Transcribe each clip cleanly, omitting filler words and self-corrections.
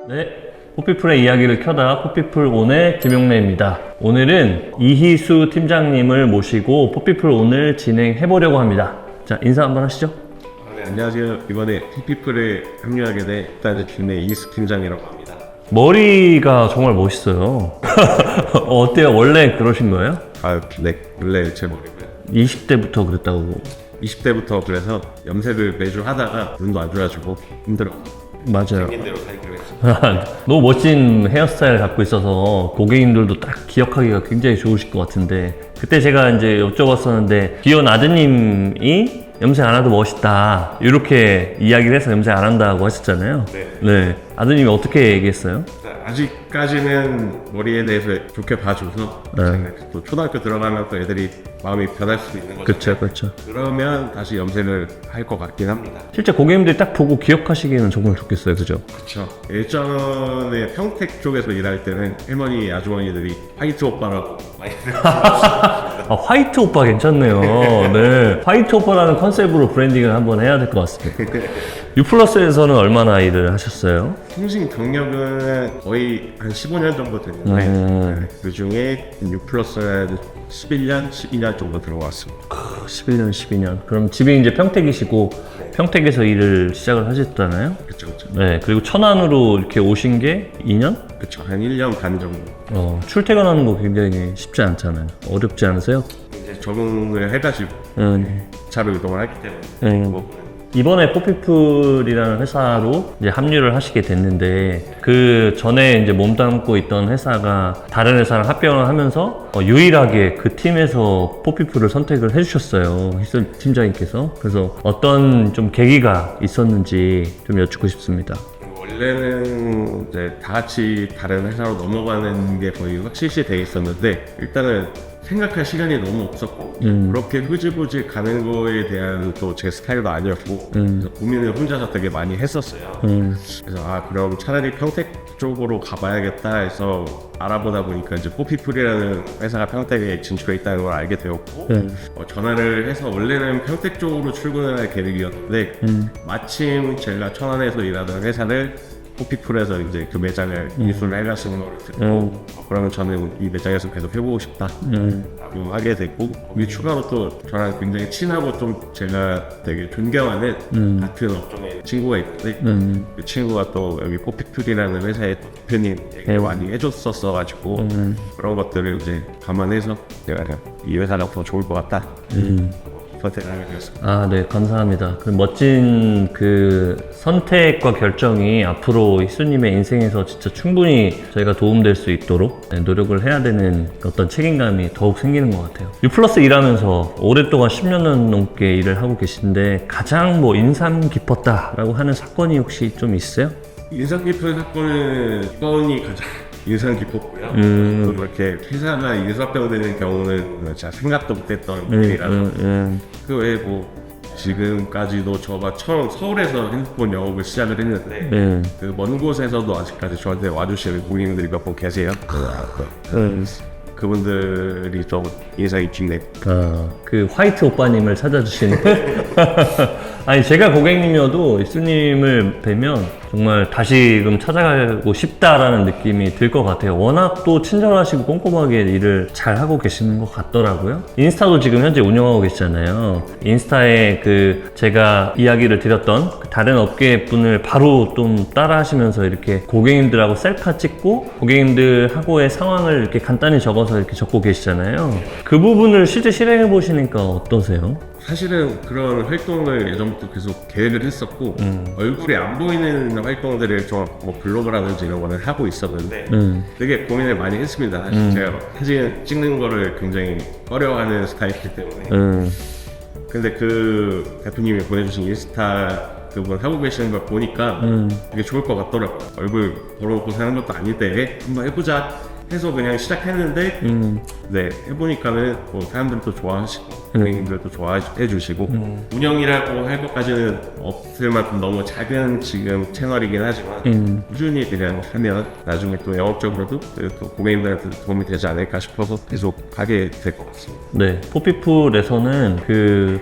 네, 포피풀의 이야기를 켜다 포피풀 온의 김용래입니다. 오늘은 이희수 팀장님을 모시고 포피풀 온을 진행해 보려고 합니다. 자, 인사 한번 하시죠. 네, 안녕하세요. 이번에 포피풀에 합류하게 된 일단은 김내 이희수 팀장이라고 합니다. 머리가 정말 멋있어요. 어때요? 원래 그러신 거예요? 네, 원래 제 머리고요. 20대부터 그랬다고. 20대부터 그래서 염색을 매주 하다가 눈도 안 좋아지고 힘들어. 맞아요. 생긴 대로 살기로 했어요. 너무 멋진 헤어스타일 갖고 있어서 고객님들도 딱 기억하기가 굉장히 좋으실 것 같은데, 그때 제가 이제 여쭤봤었는데 귀여운 아드님이 염색 안 해도 멋있다 이렇게 이야기를 해서 염색 안 한다고 하셨잖아요. 네. 아드님이 어떻게 얘기했어요? 아직까지는 머리에 대해서 좋게 봐줘서 또 초등학교 들어가면 또 애들이 마음이 변할 수도 있는 거죠. 그렇죠. 그러면 다시 염색을 할 것 같긴 합니다. 실제 고객님들이 딱 보고 기억하시기에는 정말 좋겠어요. 그죠? 그렇죠. 예전에 평택 쪽에서 일할 때는 할머니, 아주머니들이 화이트 오빠라고 많이 아, 화이트 오빠 괜찮네요. 네. 화이트 오빠라는 컨셉으로 브랜딩을 한번 해야 될 것 같습니다. 유플러스에서는 얼마나 일을 하셨어요? 통신 경력은 거의 한 15년 정도 됐는데 그 중에 U+한 11년, 12년 정도 들어왔습니다. 11년, 12년. 그럼 집이 이제 평택이시고 평택에서 일을 시작을 하셨잖아요? 그쵸. 네. 그리고 천안으로 이렇게 오신 게 2년? 그쵸. 한 1년 반 정도. 출퇴근하는 거 굉장히 쉽지 않잖아요. 어렵지 않으세요? 이제 적응을 해가지고 차로 이동을 하기 때문에 이번에 포피풀이라는 회사로 이제 합류를 하시게 됐는데, 그 전에 이제 몸담고 있던 회사가 다른 회사랑 합병을 하면서 유일하게 그 팀에서 포피풀을 선택을 해주셨어요. 희수 팀장님께서. 그래서 어떤 좀 계기가 있었는지 좀 여쭙고 싶습니다. 원래는 이제 다 같이 다른 회사로 넘어가는 게 거의 확실시 돼 있었는데, 일단은 생각할 시간이 너무 없었고 그렇게 흐지부지 가는 거에 대한 또 제 스타일도 아니었고 그래서 고민을 혼자서 되게 많이 했었어요. 그래서 그럼 차라리 평택 쪽으로 가봐야겠다 해서 알아보다 보니까 이제 포피풀이라는 회사가 평택에 진출해 있다는 걸 알게 되었고 전화를 해서 원래는 평택 쪽으로 출근을 할 계획이었는데 마침 제가 천안에서 일하던 회사를 포피풀에서 이제 그 매장을 이수를 해가시는 걸 듣고 그러면 저는 이 매장에서 계속 해보고 싶다 라고 하게 됐고, 거기 추가로 또 저랑 굉장히 친하고 좀 제가 되게 존경하는 같은 업종의 친구가 있는데 그 친구가 또 여기 포피풀이라는 회사의 대표님 얘기를 많이 해줬었어가지고 그런 것들을 이제 감안해서 내가 그냥 이 회사가 더 좋을 것 같다 선택을 하게 되었습니다. 네, 감사합니다. 그 멋진 그 선택과 결정이 앞으로 희수님의 인생에서 진짜 충분히 저희가 도움될 수 있도록 노력을 해야 되는 어떤 책임감이 더욱 생기는 것 같아요. 유플러스 일하면서 오랫동안 10년 넘게 일을 하고 계신데 가장 인상 깊었다라고 하는 사건이 혹시 좀 있어요? 인상 깊은 사건은 이번이 가장 인상 깊었고요. 이렇게 회사가 일사병되는 경우는 진짜 생각도 못했던 일이라서 그 외에 지금까지도 저가 처음 서울에서 핸드폰 영업을 시작을 했는데 그 먼 곳에서도 아직까지 저한테 와주시는 고객님들이 몇 분 계세요. 그분들이 좀 인상이 깊네요. 그 화이트 오빠님을 찾아주시는. 아니, 제가 고객님이어도 이수님을 뵈면 정말 다시금 찾아가고 싶다라는 느낌이 들 것 같아요. 워낙 또 친절하시고 꼼꼼하게 일을 잘 하고 계시는 것 같더라고요. 인스타도 지금 현재 운영하고 계시잖아요. 인스타에 제가 이야기를 드렸던 다른 업계 분을 바로 좀 따라 하시면서 이렇게 고객님들하고 셀카 찍고 고객님들하고의 상황을 이렇게 간단히 적어서 이렇게 적고 계시잖아요. 그 부분을 실제 실행해 보시니까 어떠세요? 사실은 그런 활동을 예전부터 계속 계획을 했었고 얼굴이 안 보이는 활동들을 좀 블로그라든지 이런 거는 하고 있었는데 되게 고민을 많이 했습니다. 사실 제가 사진 찍는 거를 굉장히 어려워하는 스타일이기 때문에 근데 그 대표님이 보내주신 인스타 그분 하고 계시는 걸 보니까 되게 좋을 것 같더라고요. 얼굴 벌어놓고 사는 것도 아닌데 한번 해보자 해서 그냥 시작했는데 네, 해보니까는 뭐 사람들도 좋아하시고 고객님들도 좋아해 주시고 운영이라고 할 것까지는 없을 만큼 너무 작은 지금 채널이긴 하지만 꾸준히 그냥 하면 나중에 또 영업적으로도 또 고객님들한테 도움이 되지 않을까 싶어서 계속 하게 될 것 같습니다. 네, 포피풀에서는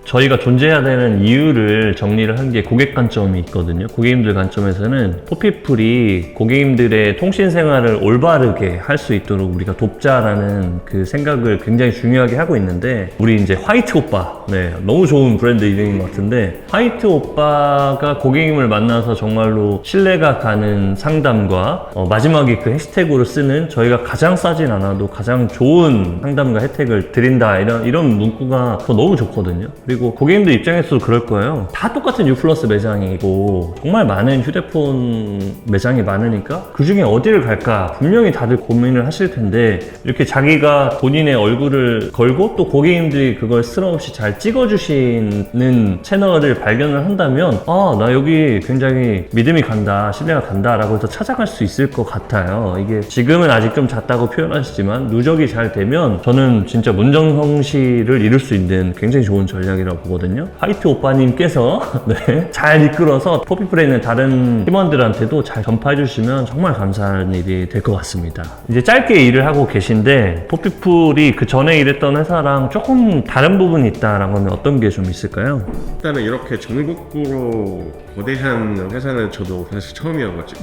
저희가 존재해야 되는 이유를 정리를 한 게 고객 관점이 있거든요. 고객님들 관점에서는 포피풀이 고객님들의 통신 생활을 올바르게 할 수 있도록 우리가 돕자라는 그 생각을 굉장히 중요하게 하고 있는데, 우리 이제 화이트 오빠, 네, 너무 좋은 브랜드 이름인 것 같은데, 화이트 오빠가 고객님을 만나서 정말로 신뢰가 가는 상담과 마지막에 그 해시태그로 쓰는 저희가 가장 싸진 않아도 가장 좋은 상담과 혜택을 드린다, 이런 문구가 너무 좋거든요. 그리고 고객님들 입장에서도 그럴 거예요. 다 똑같은 유플러스 매장이고 정말 많은 휴대폰 매장이 많으니까 그 중에 어디를 갈까 분명히 다들 고민을 하실 텐데, 이렇게 자기가 본인의 얼굴을 걸고 또 고객님들이 그걸 스럼없이 잘 찍어주시는 채널을 발견을 한다면, 아, 나 여기 굉장히 믿음이 간다, 신뢰가 간다 라고 해서 찾아갈 수 있을 것 같아요. 이게 지금은 아직 좀 잦다고 표현하시지만 누적이 잘 되면 저는 진짜 문정성시를 이룰 수 있는 굉장히 좋은 전략이라고 보거든요. 화이트 오빠님께서 네, 잘 이끌어서 포피풀에 있는 다른 팀원들한테도 잘 전파해 주시면 정말 감사한 일이 될 것 같습니다. 이제 짧게 일을 하고 계신데 포피풀이 그 전에 일했던 회사랑 조금 다른 부분이 있다라고 하면 어떤 게 좀 있을까요? 일단은 이렇게 전국구로 거대한 회사는 저도 사실 처음이어가지고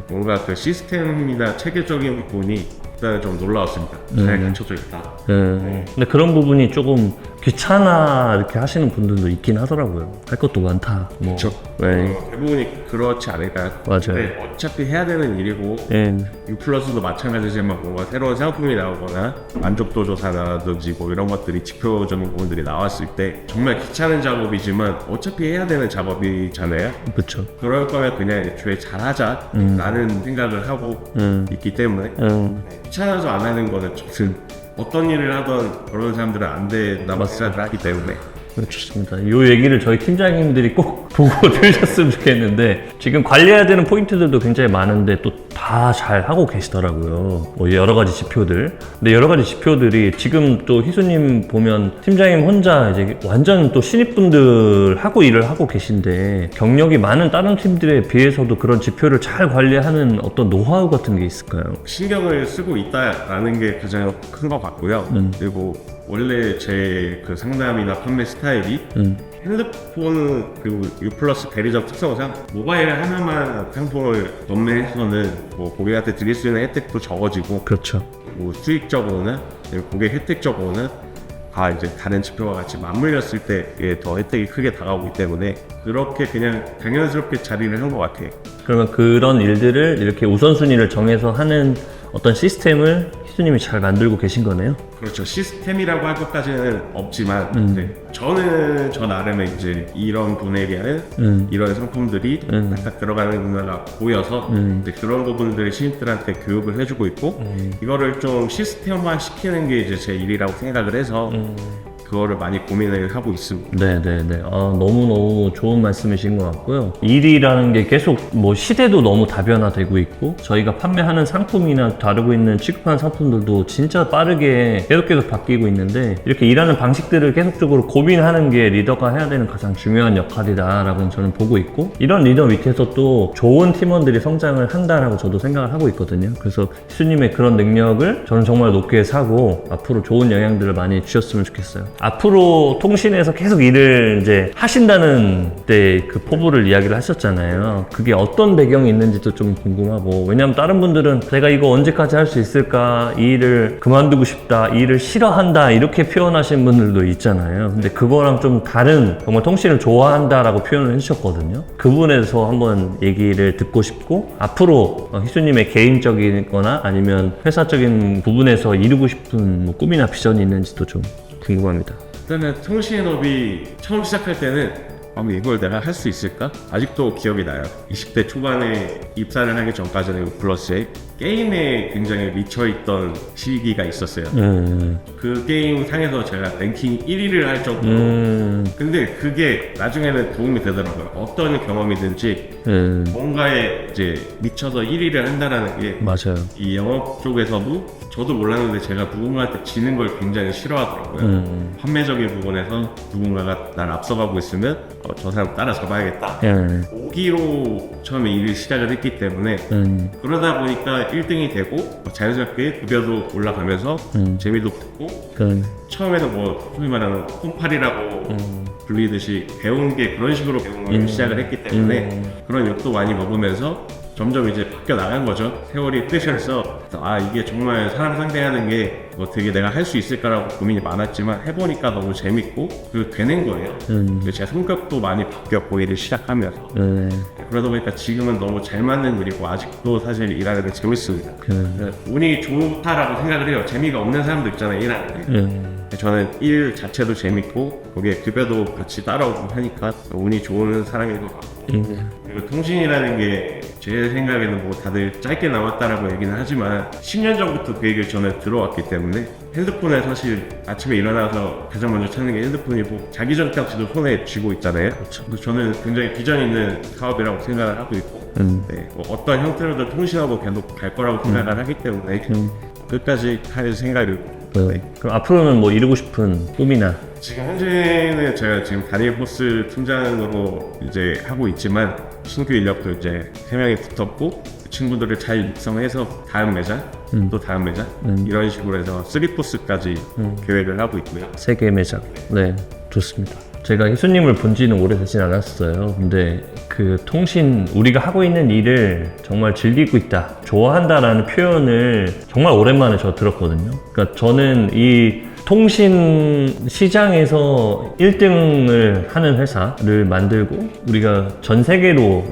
뭔가 그 시스템이나 체계적인 부분이 일단은 좀 놀라웠습니다. 잘 갖춰져 있다. 근데 그런 부분이 조금 귀찮아 이렇게 하시는 분들도 있긴 하더라고요. 할 것도 많다. 뭐. 그렇죠. 네. 대부분이 그렇지 않을까요? 맞아요. 근데 어차피 해야 되는 일이고 유플러스도 마찬가지지만 뭔가 새로운 상품이 나오거나 만족도 조사라든지 뭐 이런 것들이 지표적인 부분들이 나왔을 때 정말 귀찮은 작업이지만 어차피 해야 되는 작업이잖아요. 그렇죠. 그럴 거면 그냥 애초에 잘하자 라는 생각을 하고 있기 때문에 귀찮아서 안 하는 거는 저는 어떤 일을 하던 그런 사람들은 안 된다고 생각을 하기 때문에. 네, 좋습니다. 이 얘기를 저희 팀장님들이 꼭 보고 들으셨으면 좋겠는데, 지금 관리해야 되는 포인트들도 굉장히 많은데 또 다 잘 하고 계시더라고요. 뭐 여러 가지 지표들. 근데 여러 가지 지표들이 지금 또 희수님 보면 팀장님 혼자 이제 완전 또 신입분들 하고 일을 하고 계신데, 경력이 많은 다른 팀들에 비해서도 그런 지표를 잘 관리하는 어떤 노하우 같은 게 있을까요? 신경을 쓰고 있다라는 게 가장 큰 것 같고요. 그리고 원래 제 그 상담이나 판매 스타일이 핸드폰 그리고 유플러스 대리점 특성상 모바일 하나만 상품을 판매해서는 뭐 고객한테 드릴 수 있는 혜택도 적어지고, 그렇죠. 뭐 수익적으로는 고객 혜택적으로는 다 이제 다른 지표와 같이 맞물렸을 때 더 혜택이 크게 다가오기 때문에 그렇게 그냥 당연스럽게 자리를 한 것 같아요. 그러면 그런 일들을 이렇게 우선순위를 정해서 하는 어떤 시스템을 희수님이 잘 만들고 계신 거네요. 그렇죠. 시스템이라고 할 것까지는 없지만 네. 저는 저 나름의 이제 이런 분야에는 이런 상품들이 딱 들어가는 문화가 보여서 이제 그런 부분들을 신입들한테 교육을 해주고 있고 이거를 좀 시스템화 시키는 게 이제 제 일이라고 생각을 해서 그거를 많이 고민을 하고 있습니다. 네네네. 너무너무 좋은 말씀이신 것 같고요. 일이라는 게 계속 뭐 시대도 너무 다변화되고 있고, 저희가 판매하는 상품이나 다루고 있는 취급하는 상품들도 진짜 빠르게 계속 바뀌고 있는데, 이렇게 일하는 방식들을 계속적으로 고민하는 게 리더가 해야 되는 가장 중요한 역할이다라고 저는 보고 있고, 이런 리더 밑에서 또 좋은 팀원들이 성장을 한다라고 저도 생각을 하고 있거든요. 그래서 희수님의 그런 능력을 저는 정말 높게 사고 앞으로 좋은 영향들을 많이 주셨으면 좋겠어요. 앞으로 통신에서 계속 일을 이제 하신다는 때 그 포부를 이야기를 하셨잖아요. 그게 어떤 배경이 있는지도 좀 궁금하고, 왜냐면 다른 분들은 내가 이거 언제까지 할 수 있을까, 이 일을 그만두고 싶다, 이 일을 싫어한다 이렇게 표현하신 분들도 있잖아요. 근데 그거랑 좀 다른, 정말 통신을 좋아한다라고 표현을 해주셨거든요. 그 부분에서 한번 얘기를 듣고 싶고, 앞으로 희수님의 개인적이거나 아니면 회사적인 부분에서 이루고 싶은 뭐 꿈이나 비전이 있는지도 좀 궁금합니다. 일단은 통신업이 처음 시작할 때는 이걸 내가 할 수 있을까? 아직도 기억이 나요. 20대 초반에 입사를 하기 전까지는 유플러스에 게임에 굉장히 미쳐있던 시기가 있었어요. 그 게임 상에서 제가 랭킹 1위를 할 정도로. 근데 그게 나중에는 도움이 되더라고요. 어떤 경험이든지 뭔가에 이제 미쳐서 1위를 한다라는 게 맞아요. 이 영업 쪽에서도 저도 몰랐는데 제가 누군가한테 지는 걸 굉장히 싫어하더라고요. 판매적인 부분에서 누군가가 날 앞서가고 있으면 저 사람 따라잡아야겠다. 오기로 처음에 일을 시작을 했기 때문에 그러다 보니까 1등이 되고 자연스럽게 급여도 올라가면서 재미도 붙고 처음에는 뭐 소위 말하는 홈팔이라고 불리듯이 배운 게 그런 식으로 배우는 시작을 했기 때문에 그런 욕도 많이 먹으면서 점점 이제 바뀌어 나간 거죠. 세월이 뜨셔서 아 이게 정말 사람 상대하는 게 되게 내가 할 수 있을까라고 고민이 많았지만 해보니까 너무 재밌고 그리고 되는 거예요. 그래서 제 성격도 많이 바뀌었고 일을 시작하면서 그러다 보니까 지금은 너무 잘 맞는 일이고 아직도 사실 일하는 게 재밌습니다. 운이 좋다라고 생각을 해요. 재미가 없는 사람도 있잖아요, 일하는 게. 저는 일 자체도 재밌고 거기에 급여도 같이 따라오고 하니까 운이 좋은 사람인 것 같고 그리고 통신이라는 게 제 생각에는 뭐 다들 짧게 남았다라고 얘기는 하지만 10년 전부터 그 얘기를 저는 들어왔기 때문에 핸드폰에 사실 아침에 일어나서 가장 먼저 찾는 게 핸드폰이고 자기 전까지도 손에 쥐고 있잖아요. 그래서 저는 굉장히 비전 있는 사업이라고 생각을 하고 있고 네, 뭐 어떤 형태로든 통신하고 계속 갈 거라고 생각을 하기 때문에 끝까지 할 생각을 네. 그럼 앞으로는 뭐 이루고 싶은 꿈이나 지금 현재는 제가 지금 다니엘 포스 팀장으로 이제 하고 있지만 신규 인력도 이제 3명이 붙었고 친구들을 잘 육성해서 다음 매장 또 다음 매장 이런 식으로 해서 3포스까지 계획을 하고 있고요. 3개 매장. 네, 좋습니다. 제가 희수님을 본 지는 오래되진 않았어요. 근데 그 통신, 우리가 하고 있는 일을 정말 즐기고 있다, 좋아한다라는 표현을 정말 오랜만에 저 들었거든요. 그러니까 저는 이 통신 시장에서 1등을 하는 회사를 만들고 우리가 전 세계로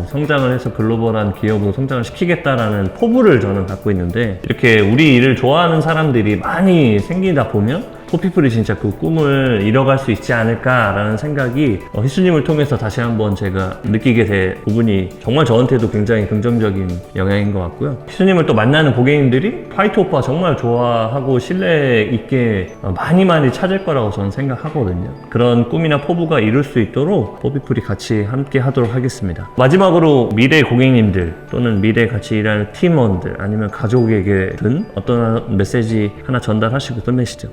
성장을 해서 글로벌한 기업으로 성장을 시키겠다라는 포부를 저는 갖고 있는데 이렇게 우리 일을 좋아하는 사람들이 많이 생기다 보면 포피플이 진짜 그 꿈을 이뤄갈 수 있지 않을까라는 생각이 희수님을 통해서 다시 한번 제가 느끼게 된 부분이 정말 저한테도 굉장히 긍정적인 영향인 것 같고요. 희수님을 또 만나는 고객님들이 화이트 오빠 정말 좋아하고 신뢰 있게 많이 찾을 거라고 저는 생각하거든요. 그런 꿈이나 포부가 이룰 수 있도록 포피플이 같이 함께 하도록 하겠습니다. 마지막으로 미래 고객님들 또는 미래 같이 일하는 팀원들 아니면 가족에게든 어떤 메시지 하나 전달하시고 끝내시죠.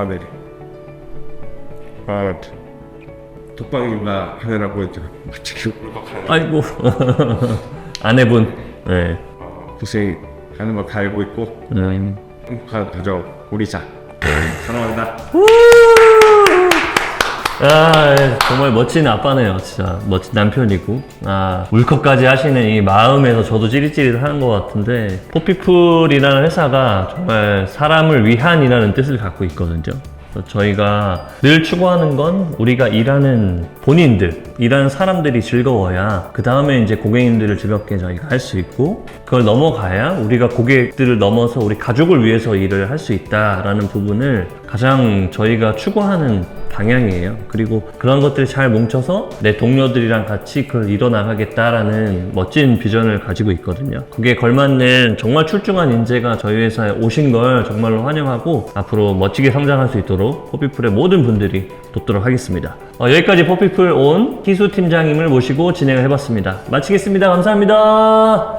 네. 독방 육아 하느라고 이제 갑자기 울컥하는 아이고 아내분 네. 고생하는 거 다 알고 있고 행복한 가족 우리자 사랑한다. 정말 멋진 아빠네요. 진짜 멋진 남편이고 울컥까지 하시는 이 마음에서 저도 찌릿찌릿한 것 같은데 포피플이라는 회사가 정말 사람을 위한이라는 뜻을 갖고 있거든요. 그래서 저희가 늘 추구하는 건 우리가 일하는 본인들, 일하는 사람들이 즐거워야 그 다음에 이제 고객님들을 즐겁게 저희가 할 수 있고 그걸 넘어가야 우리가 고객들을 넘어서 우리 가족을 위해서 일을 할 수 있다라는 부분을 가장 저희가 추구하는 방향이에요. 그리고 그런 것들이 잘 뭉쳐서 내 동료들이랑 같이 그걸 이뤄나가겠다라는 멋진 비전을 가지고 있거든요. 그게 걸맞는 정말 출중한 인재가 저희 회사에 오신 걸 정말로 환영하고 앞으로 멋지게 성장할 수 있도록 포피플의 모든 분들이 돕도록 하겠습니다. 여기까지 포피플 온 희수 팀장님을 모시고 진행을 해봤습니다. 마치겠습니다. 감사합니다.